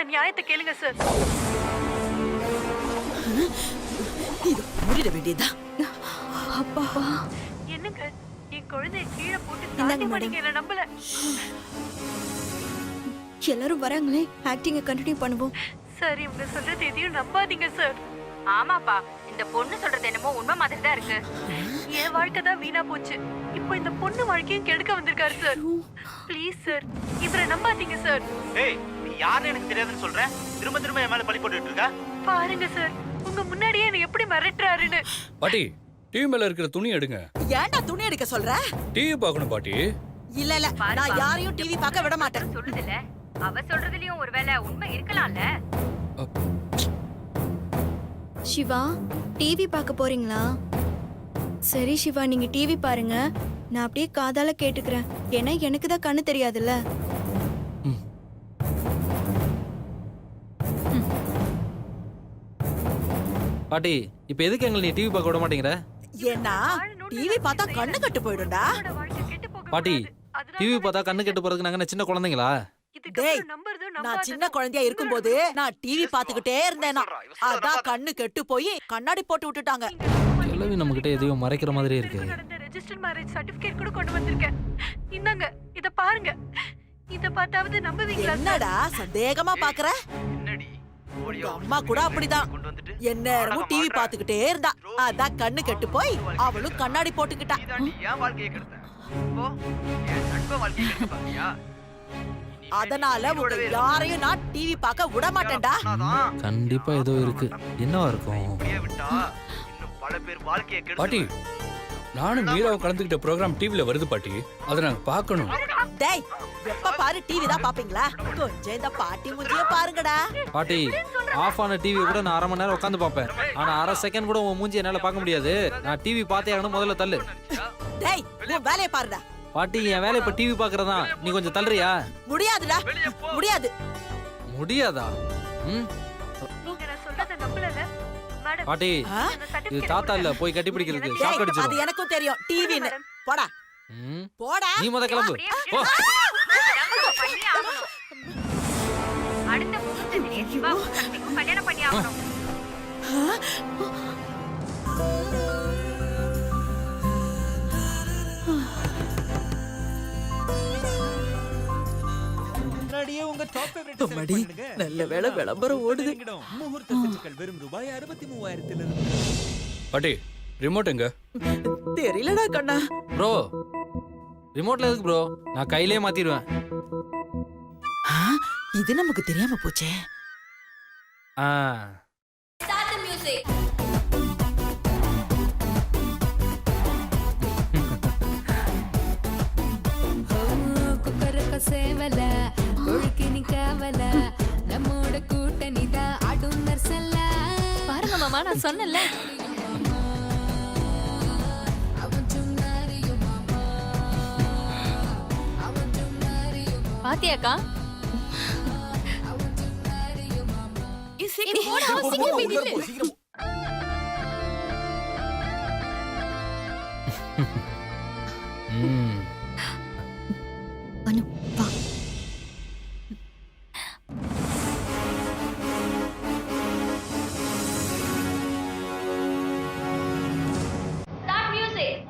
சொன்ன நியாயத்தை கேளுங்க சார். இது முடிட வேண்டியதா? அப்பா என்னங்க என் குழந்தைய கீழே போட்டு இந்தாங்க தாண்டி மேடம். மாட்டீங்க, என்ன நம்பல. எல்லாரும் வராங்களே, ஆக்டிங்க கண்டினியூ பண்ணுவோம். சார் இவங்க சொல்றது எதையும் நம்பாதீங்க சார். ஆமாப்பா, இந்த பொண்ணு சொல்றது என்னமோ உண்மை மாதிரி தான் இருக்கு. என் வாழ்க்கை தான் வீணா போச்சு. இப்போ இந்த பொண்ணு வாழ்க்கையும் கெடுக்க வந்திருக்காரு சார். ப்ளீஸ் சார், இவரை நம்பாதீங்க சார். ஏய், நீ யாருன்னு எனக்கு தெரியாதுன்னு சொல்ற. திரும்ப திரும்ப என் மேல பழி போட்டுட்டு இருக்க. பாருங்க சார், உங்க முன்னாடியே என்ன எப்படி மிரட்டுறாருன்னு. பாட்டி, டிவி மேல இருக்கிற துணி எடுங்க. ஏன்டா துணி எடுக்க சொல்ற? டிவி பார்க்கணும் பாட்டி. இல்ல இல்ல, நான் யாரையும் டிவி பார்க்க விட மாட்டேன். சொல்லுதுல, அவ சொல்றதுலயும் ஒருவேளை உண்மை இருக்கலாம்ல. சிவா, டிவி பார்க்க போறீங்களா? சரி சிவா, நீங்க டிவி பாருங்க, நான் அப்படியே காதால கேட்டுக்கிறேன். ஏன்னா எனக்கு தான் கண்ணு தெரியாதுல்ல. பாட்டி, இப்ப எதுக்கு எங்களை நீ டிவி பார்க்க விட மாட்டேங்கிற? ஏன்னா டிவி பார்த்தா கண்ணு கட்டு போயிடும்டா. என்னோட வாழ்க்கை கெட்டு போக பாட்டி, கூடாது. அதனால டிவி தான் பார்த்தா கண்ணு கெட்டு போறதுக்கு நாங்க என்ன சின்ன குழந்தைங்களா? இதுக்கப்புறம் டேய், நம்புறதும் நான் நம்பாததும் சின்ன குழந்தையா இருக்கும்போது நான் டிவி பாத்துக்கிட்டே இருந்தேனா, அதான் கண்ணு கெட்டு போய் கண்ணாடி போட்டு விட்டுட்டாங்க. கிழவி நம்ம கிட்ட எதையும் மறைக்கிற மாதிரி இருக்கு. நடந்த ரெஜிஸ்டர்ட் மேரேஜ் சர்டிபிகேட் கூட கொண்டு வந்திருக்கேன். இந்தாங்க, இத பாருங்க. இத பார்த்தாவது நம்புவீங்களா சார்? என்னடா சந்தேகமா பாக்குற? என்னடி உங்க அம்மா கூட அப்படிதான் கொண்டு வந்துட்டு எந்நேரமும் டிவி பாத்துக்கிட்டே இருந்தா, அதான் கண்ணு கெட்டு போய் அவளும் கண்ணாடி போட்டுக்கிட்டா. நீதாண்டி என் வாழ்க்கையை கெடுத்த. இப்போ என் நண்ப வாழ்க்கையை கெடுத்த பாத்தியா? அதனால உங்க யாரையும் நான் டிவி பார்க்க விட மாட்டேன்டா. கண்டிப்பா ஏதோ இருக்கு. என்னவா இருக்கும்? இப்படியே விட்டா இன்னும் பல பேர் வாழ்க்கையை பாட்டி, கெடுத்து. நானும் மீராவும் கலந்துக்கிட்ட ப்ரோக்ராம் டிவில வருது பாட்டி. அதை நாங்க பார்க்கணும். டேய், எப்ப பாரு டிவி தான் பாப்பீங்களா? கொஞ்சம் இந்த பாட்டி மூஞ்சிய பாருங்கடா. பாட்டி, ஆஃப் ஆன டிவி கூட நான் 1/2 மணி நேரம் உட்காந்து பார்ப்பேன். ஆனா 1/2 செகண்ட் கூட உன் மூஞ்சி என்னால பார்க்க முடியாது. நான் டிவி பார்த்தே ஆகணும். முதல்ல தள்ளு. டேய், உன் வேலையை பாருடா. பாட்டி, என் வேலை இப்ப டிவி பாக்குறதா. நீ கொஞ்சம் தள்ளுறியா? முடியாதுடா, முடியாது. முடியாதா? நீங்க நான் சொல்றத நம்பலல மேடம். பாட்டி, ஆ? இது தாத்தா இல்ல, போய் கட்டி பிடிக்கிறதுக்கு ஷாக் டேய், அது அடிச்சிடும். எனக்கும் தெரியும் டிவின்னு. போடா ம். போடா. நீ முத கிளம்பு. ஓ. நம்ம பண்ணியே ஆகணும். அடுத்த முகூர்த்தத்திலேயே சிவாவும் சக்திக்கும் கல்யாணம் பண்ணி ஆகணும். முன்னாடியே உங்க டாப் ஃபேவரட் அம்மாடி, நல்ல வேளை விளம்பரம் ஓடுது. முகூர்த்த செட்டுகள் வெறும் ரூபாய் 63,000 பாட்டி, ரிமோட் எங்க? தெரியலடா கண்ணா. ப்ரோ, ரிமோட்ல எதுக்கு ப்ரோ? நான் கையிலேயே மாத்திடுவேன். ஆ, இது நமக்கு தெரியாம போச்சே. ஆ. குக்கரக்க சேவல கொழுக்கினி காவல நம்மோட கூட்டணி தான் ஆடும் நர்சல்ல. பாருங்க மாமா, நான் சொன்னேன்ல. பாத்தியாக்கா? ம். அனு, வா.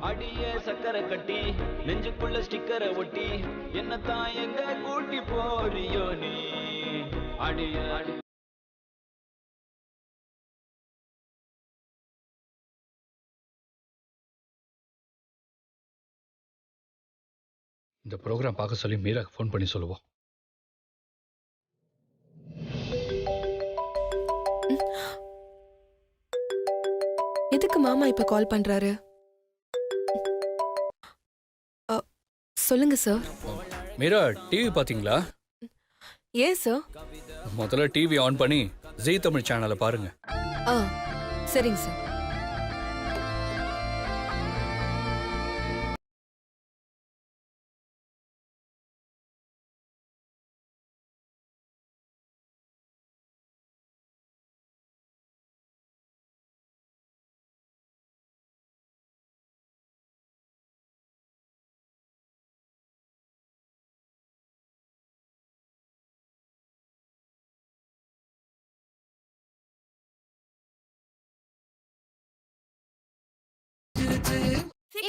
அடியே சக்கரை கட்டி நெஞ்சுக்குள்ள ஸ்டிக்கரை ஒட்டி என்னத்தான் எங்க கூட்டி போறியோ நீ? அடியே இந்த ப்ரோக்ராம் பார்க்க சொல்லி மீராக்கு ஃபோன் பண்ணி சொல்லுவோம். எதுக்கு மாமா இப்ப கால் பண்றாரு? சொல்லுங்க சார். மீரா, டிவி பாத்தீங்களா? ஏன் சார்? முதல்ல டிவி ஆன் பண்ணி ஜீ தமிழ் சேனலை பாருங்க. சரிங்க சார். சோ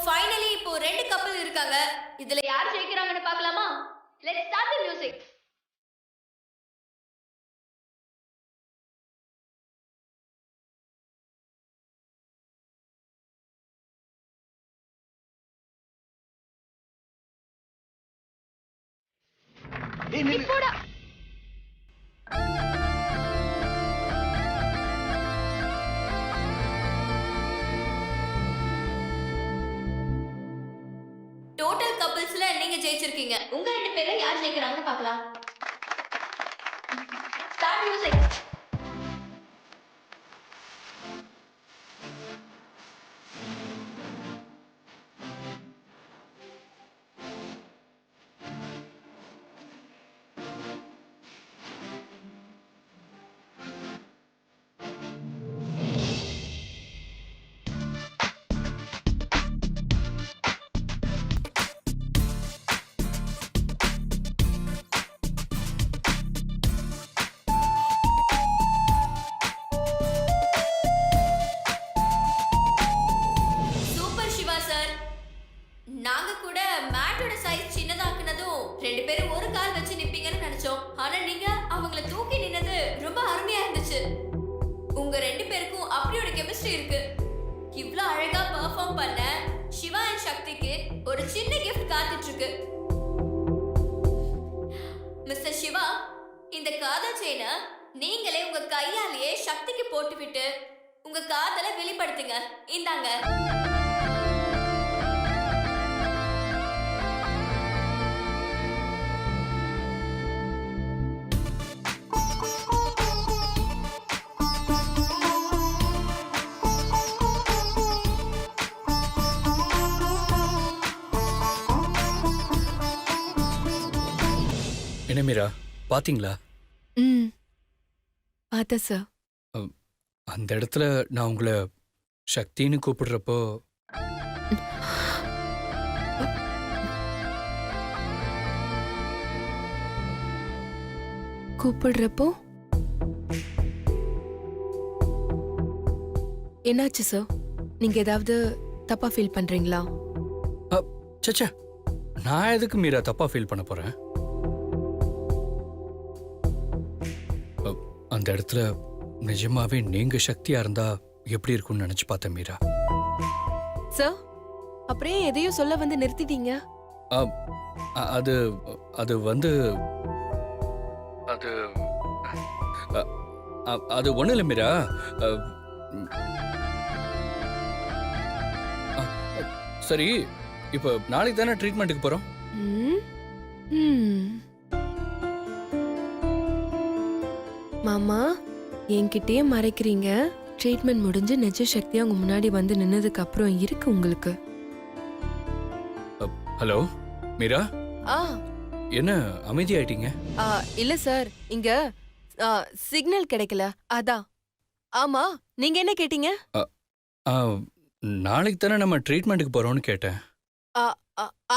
ஃபைனலி இப்போ ரெண்டு கப்பல் இருக்காங்க. இதுல யார் ஜெயிக்கறாங்கன்னு பார்க்கலாமா? Let's start the music. போடா. டோட்டல் கப்பிள்ஸ்ல நீங்க ஜெயிச்சிருக்கீங்க. உங்க ரெண்டு பேர்ல யார் ஜெயிக்கறாங்கன்னு பார்க்கலாம். Start music. Super Siva sir. நாங்க கூட மேட்டோட சைஸ் சின்னதாக்குனதும் ரெண்டு பேரும் ஒரு கால் வச்சு நிப்பீங்கன்னு நினைச்சோம். ஆனா நீங்க அவங்கள தூக்கி நின்னது ரொம்ப அருமையா இருந்துச்சு. உங்க ரெண்டு பேருக்கும் அப்படி ஒரு கெமிஸ்ட்ரி இருக்கு. இவ்ளோ அழகா பெர்ஃபார்ம் பண்ண சிவா அண்ட் சக்திக்கு ஒரு சின்ன கிஃப்ட் காத்துட்டு இருக்கு. மிஸ்டர் சிவா, இந்த காதல் செயினை நீங்களே உங்க கையாலேயே சக்திக்கு போட்டுவிட்டு உங்க காதலை வெளிப்படுத்துங்க. இந்தாங்க. என்ன மீரா, பாத்தீங்களா? ம் பார்த்தேன் சார். அந்த இடத்துல நான் உங்களை சக்தின்னு கூப்பிடுறப்போ கூப்பிடுறப்போ என்னாச்சு சார்? நீங்க ஏதாவது தப்பா ஃபீல் பண்றீங்களா? சச்சா, நான் எதுக்கு மீரா தப்பா ஃபீல் பண்ண போறேன்? அந்த இடத்துல நிஜமாவே நீங்க சக்தியா இருந்தா எப்படி இருக்கும்னு நினைச்சு பார்த்தேன் மீரா. சார், அப்படியே எதையும் சொல்ல வந்து நிறுத்திட்டீங்க. அது அது வந்து அது அது ஒண்ணும் இல்லை மீரா. சரி, இப்போ நாளைக்கு தானே ட்ரீட்மெண்ட்டுக்கு போறோம். ம், ம். மாமா, என்கிட்டயே மறைக்கிறீங்க. ட்ரீட்மெண்ட் முடிஞ்சு நிஜ சக்தியா உங்க முன்னாடி வந்து நின்னதுக்கு அப்புறம் இருக்கு உங்களுக்கு. ஹலோ மீரா, ஆ என்ன அமைதியாயிட்டீங்க? இல்ல சார், இங்க சிக்னல் கிடைக்கல, அதான். ஆமா, நீங்க என்ன கேட்டீங்க? நாளைக்கு தானே நம்ம ட்ரீட்மெண்ட்டுக்கு போறோம்னு கேட்டேன்.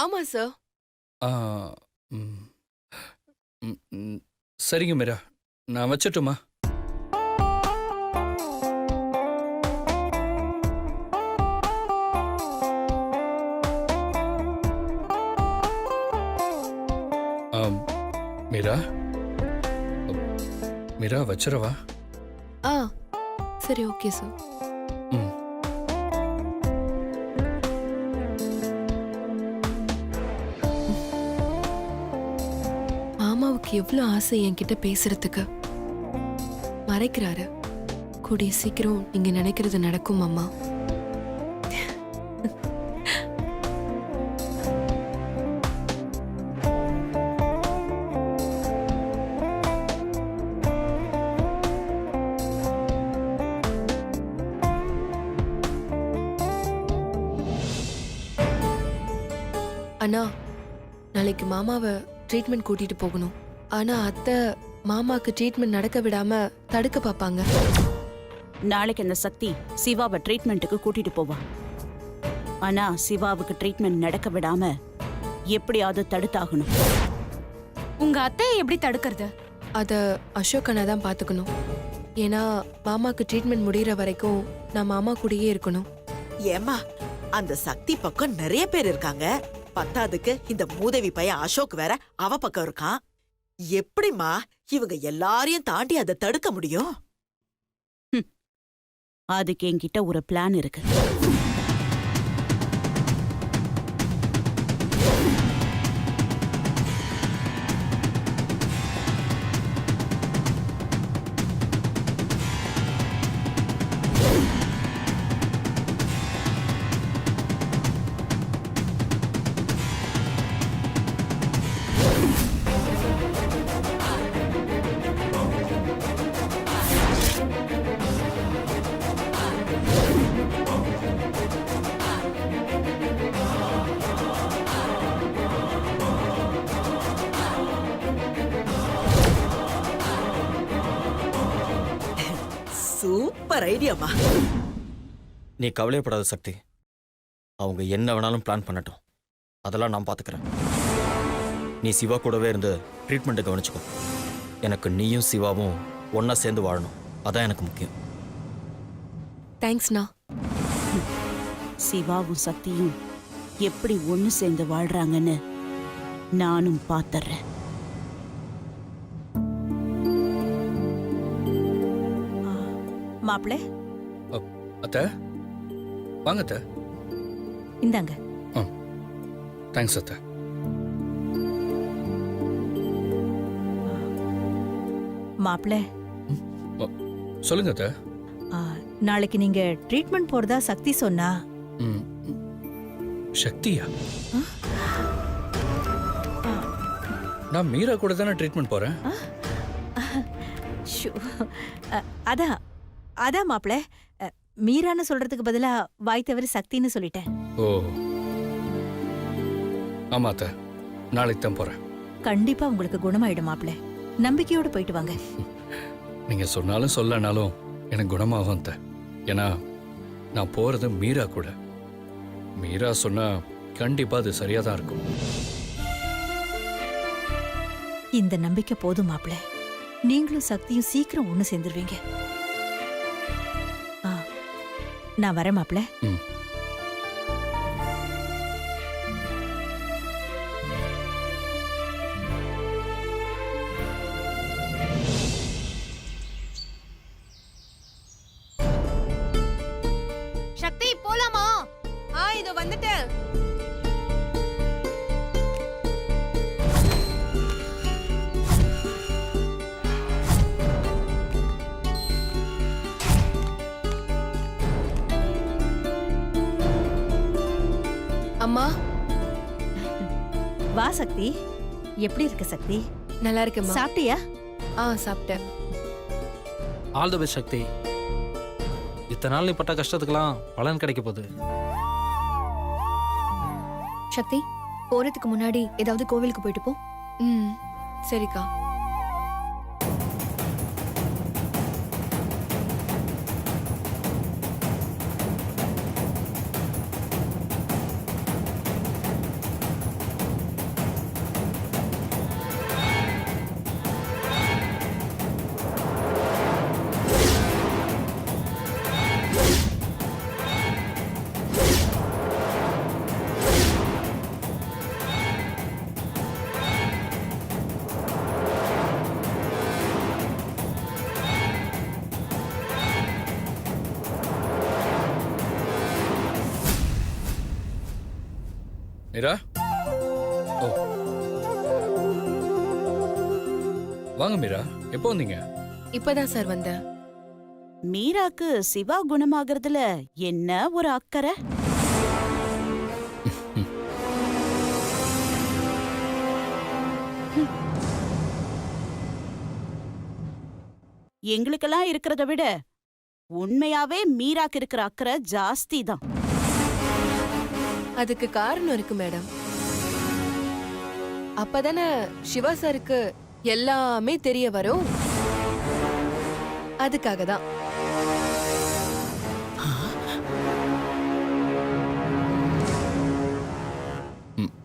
ஆமா சார். சரிங்க மீரா, நான் வச்சட்டுமா? மீரா, மீரா வச்சிரவா? சரி, ஓகே சார். மாமாவுக்கு எவ்வளவு ஆசை என்கிட்ட பேசுறதுக்கு. மறைக்கிறாரு. கூடிய சீக்கிரம் நீங்க நினைக்கிறது நடக்கும் மாமா. அண்ணா, நாளைக்கு மாமாவை ட்ரீட்மெண்ட் கூட்டிட்டு போகணும். ஆனா அத்தை மாமாக்கு ட்ரீட்மெண்ட் நடக்க விடாம தடுக்க பாப்பாங்க. நாளைக்கு அந்த சக்தி சிவாவை ட்ரீட்மெண்ட்டுக்கு கூட்டிட்டு போவா. ஆனா சிவாவுக்கு ட்ரீட்மெண்ட் நடக்க விடாம எப்படியாவது தடுத்தாகணும். உங்க அத்தையை எப்படி தடுக்கிறது? அத அசோக் அண்ணா தான் பாத்துக்கணும். ஏன்னா மாமாக்கு ட்ரீட்மெண்ட் முடியற வரைக்கும் நான் மாமா கூடயே இருக்கணும். ஏமா அந்த சக்தி பக்கம் நிறைய பேர் இருக்காங்க. பத்தாதுக்கு இந்த மூதேவி பையன் அசோக் வேற அவ பக்கம் இருக்கான். எப்படிமா இவங்க எல்லாரையும் தாண்டி அதை தடுக்க முடியும்? அதுக்கு என்கிட்ட ஒரு பிளான் இருக்கு. சூப்பர் ஐடியாமா. நீ கவலையப்படாத சக்தி. அவங்க என்ன வேணாலும் பிளான் பண்ணட்டும், அதெல்லாம் நான் பார்த்துக்கிறேன். நீ சிவா கூடவே இருந்து ட்ரீட்மெண்ட்டை கவனிச்சுக்கோ. எனக்கு நீயும் சிவாவும் ஒன்றா சேர்ந்து வாழணும், அதான் எனக்கு முக்கியம். தேங்க்ஸ்ண்ணா. சிவாவும் சக்தியும் எப்படி ஒண்ணு சேர்ந்து வாழ்றாங்கன்னு நானும் பாத்துறேன். மாப்பிள அத்தை வாங்க அத்தை. இந்தாங்க. தேங்க்ஸ் அத்தை. மாப்பிள சொல்லுங்க அத்தை. நாளைக்கு நீங்க ட்ரீட்மெண்ட் போறதா சக்தி சொன்னா. சக்தியா? நான் மீரா கூட தானே ட்ரீட்மெண்ட் போறேன். அதான் அதான் மாப்பிள, மீரான்னு சொல்றதுக்கு பதிலா வாய் தவறி சக்தின்னு சொல்லிட்டேன். ஓ ஆமா அத்தை, நாளைக்கு தான் போறேன். கண்டிப்பா உங்களுக்கு குணமாயிடும் மாப்பிள, நம்பிக்கையோட போயிட்டு வாங்க. நீங்க சொன்னாலும் சொல்லனாலும் எனக்கு குணமாகும் அத்தை. ஏன்னா நான் போறது மீரா கூட. மீரா சொன்னா கண்டிப்பா அது சரியா தான் இருக்கும். இந்த நம்பிக்கை போதும் மாப்பிள, நீங்களும் சக்தியும் சீக்கிரம் ஒண்ணு சேர்ந்துருவீங்க. நான் வரேன் மாப்பிள. சக்தி போலாமா? இதோ வந்துட்டேன். அம்மா வா சக்தி. எப்படி இருக்க சக்தி? நல்லா இருக்கேம்மா. சாப்பிட்டியா? சாப்பிட்டேன். ஆல் தி பெஸ்ட் சக்தி. இத்தனை நாள் நீ பட்ட கஷ்டத்துக்கெல்லாம் பலன் கிடைக்க போகுது. சக்தி, போறதுக்கு முன்னாடி ஏதாவது கோவிலுக்கு போயிட்டு போ. சரிக்கா. மீரா, ஓ வாங்க மீரா. எப்போ வந்தீங்க? இப்பதான் சார் வந்தேன். மீராக்கு சிவா குணமாகறதுல என்ன ஒரு அக்கறை. எங்களுக்கெல்லாம் இருக்கிறத விட உண்மையாவே மீராக்கு இருக்கிற அக்கறை ஜாஸ்தி தான். அதுக்கு காரணம் இருக்கு மேடம். அப்பதானே சிவா சாருக்கு எல்லாமே தெரிய வரும். அதுக்காக தான்.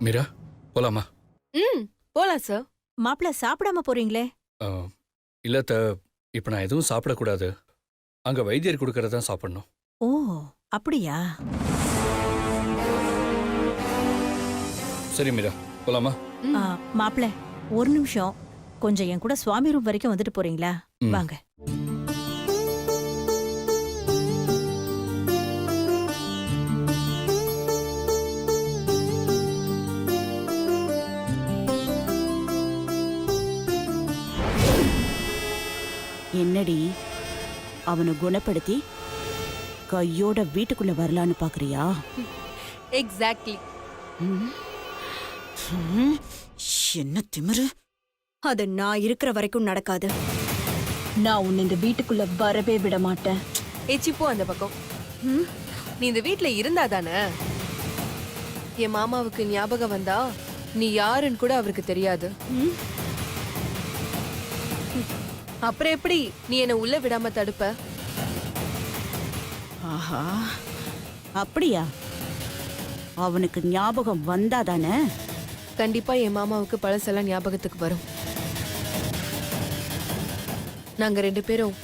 மீரா போலாமா? போலாம் சார். மாப்பிள்ள சாப்பிடாம போறீங்களே? இல்ல இப்ப நான் எதுவும் சாப்பிடக்கூடாது. அங்க வைத்தியர் கொடுக்கறதா சாப்பிடணும். ஓ அப்படியா? சரி மீரா போலாமா? மாப்பிள்ள ஒரு நிமிஷம், கொஞ்சம் என் கூட சுவாமி ரூம் வரைக்கும் வந்துட்டு போறீங்களா? வாங்க. என்னடி அவனை குணப்படுத்தி கையோட வீட்டுக்குள்ள வரலான்னு பாக்குறியா? எக்ஸாக்ட்லி. என்ன திமிரு! அது நான் இருக்கிற வரைக்கும் நடக்காது. நான் உன்னை இந்த வீட்டுக்குள்ள வரவே விட மாட்டேன். ஏச்சிப்போ அந்த பக்கம். நீ இந்த வீட்ல இருந்தா தானே என் மாமாவுக்கு ஞாபகம் வந்தா நீ யாருன்னு கூட அவருக்கு தெரியாது. அப்புறம் எப்படி நீ என்ன உள்ள விடாம தடுப்ப? ஆஹா, அப்படியா? அவனுக்கு ஞாபகம் வந்தாதானே? கண்டிப்பா என் மாமாவுக்கு பழசெல்லாம் ஞாபகத்துக்கு வரும். நாங்க 2 பேரும்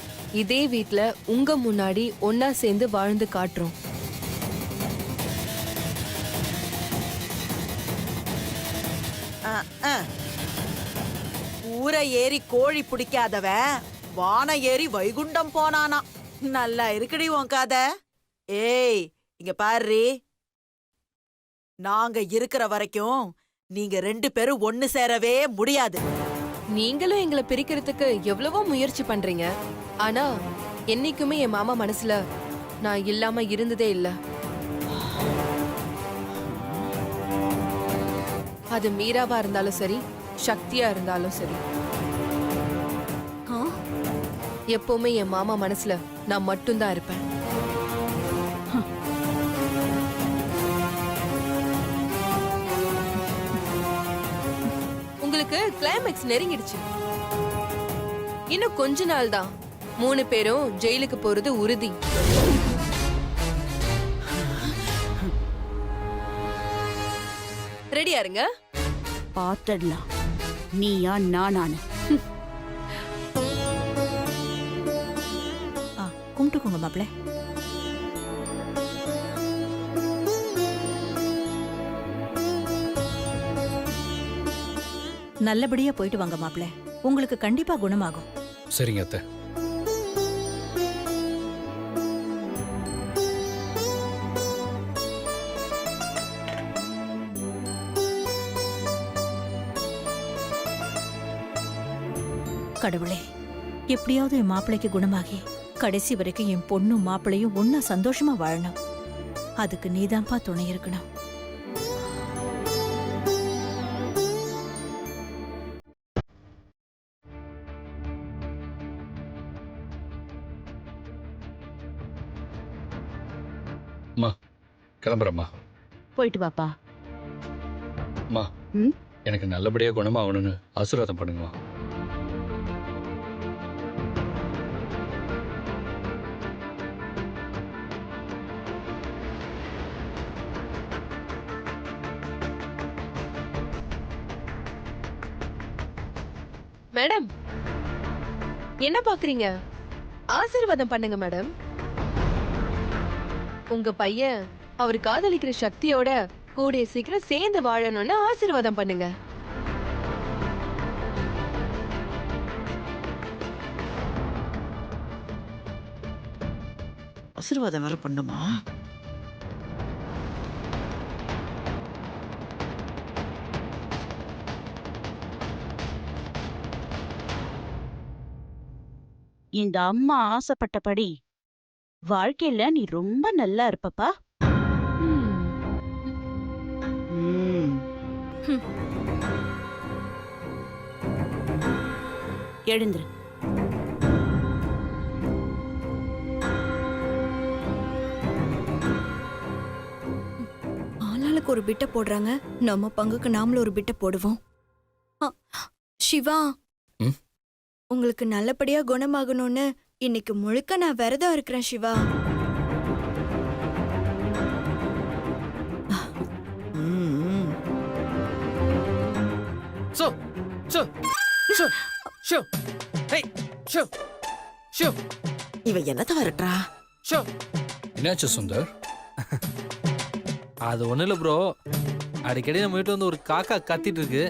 இதே வீட்ல உங்க முன்னாடி ஒன்னா சேர்ந்து வாழ்ந்து காட்டுறோம். ஊரை ஏறி கோழி பிடிக்காதவன் வான ஏறி வைகுண்டம் போனானா. நல்லா இருக்குடி உன் கதை. ஏய் இங்க பாரு, நாங்க இருக்கிற வரைக்கும் நீங்க 2 பேரும் ஒண்ணு சேரவே முடியாது. நீங்களும் எங்களை பிரிக்கிறதுக்கு எவ்வளவோ முயற்சி பண்றீங்க. ஆனா என்னைக்குமே என் மாமா மனசுல நான் இல்லாம இருந்ததே இல்ல. அது மீராவா இருந்தாலும் சரி, சக்தியா இருந்தாலும் சரி, எப்பவுமே என் மாமா மனசுல நான் மட்டும்தான் இருப்பேன். உங்களுக்கு கிளைமேக்ஸ் நெருங்கிடுச்சு. இன்னும் கொஞ்ச நாள் தான். 3 பேரும் ஜெயிலுக்கு போறது உறுதி. ரெடியா இருங்க. பாத்துடலாம் நீயா நானானு. கும்பிட்டுக்கோங்க மாப்பிள்ள. நல்லபடியா போயிட்டு வாங்க மாப்பிள்ள. உங்களுக்கு கண்டிப்பா குணமாகும். சரிங்க அத்தை. கடவுளே, எப்படியாவது என் மாப்பிள்ளைக்கு குணமாகி கடைசி வரைக்கும் என் பொண்ணும் மாப்பிள்ளையும் ஒன்னா சந்தோஷமா வாழணும். அதுக்கு நீதான்ப்பா துணை இருக்கணும். கிளம்புறம்மா. போயிட்டு வாப்பா. அம்மா, எனக்கு நல்லபடியா குணமாகணும்னு ஆசீர்வாதம் பண்ணுங்கம்மா. மேடம், என்ன பாக்குறீங்க? ஆசீர்வாதம் பண்ணுங்க மேடம். உங்க பையன் அவர் காதலிக்கிற சக்தியோட கூடிய சீக்கிரம் சேர்ந்து வாழணும்னு ஆசீர்வாதம் பண்ணுங்க. ஆசீர்வாதம் வேற பண்ணுமா? இந்த அம்மா ஆசைப்பட்டபடி வாழ்க்கையில நீ ரொம்ப நல்லா இருப்பப்பா. எழுந்துரு. ஆளாளுக்கு ஒரு பிட்ட போடுறாங்க. நம்ம பங்குக்கு நாமளும் ஒரு பிட்ட போடுவோம். சிவா, உங்களுக்கு நல்லபடியா குணமாகணும்னு இன்னைக்கு முழுக்க நான் விரதம் இருக்கிறேன் சிவா. சோ சோ சோ ஷோ ஹே ஷோ ஷோ இவ என்னத்த வரட்டா? ஷோ. என்னாச்சு சுந்தர்? அது ஒன்றும் இல்லை ப்ரோ, அடிக்கடி நம்ம வீட்டு வந்து ஒரு காக்கா கத்திட்டு இருக்கு,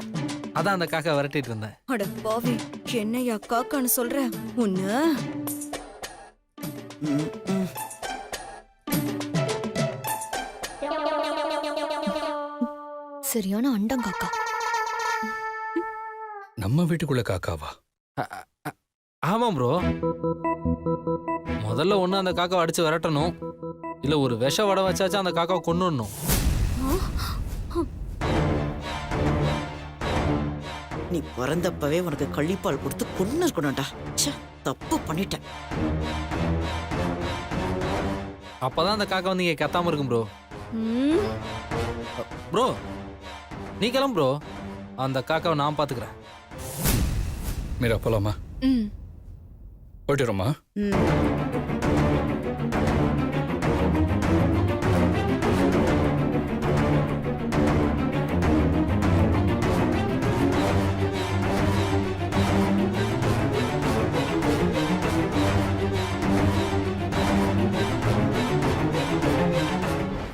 அதான் அந்த காக்கா விரட்டிட்டு இருந்தேன். அட பாவி, என்னையா காக்கான்னு சொல்ற? உன்ன சரியான அண்டங்காக்கா. நம்ம வீட்டுக்குள்ள காக்காவா? ஆமாம் ப்ரோ, முதல்ல ஒன்று அந்த காக்காவை அடிச்சு விரட்டணும், இல்லை ஒரு விஷ வடை வச்சாச்சும் அந்த காக்காவை கொன்னுடணும். நீ பிறந்தப்பவே உனக்கு கள்ளிப்பால் கொடுத்து கொன்னு இருக்கணும்டா. ச்சே, தப்பு பண்ணிட்டேன். அப்பதான் அந்த காக்கா வந்து இங்கே கத்தாம இருக்கும் ப்ரோ. ப்ரோ நீ கிளம்பு ப்ரோ, அந்த காக்காவை நான் பார்த்துக்கிறேன். மீரா போலாமா? ம் போயிட்டுறோமா? ம்.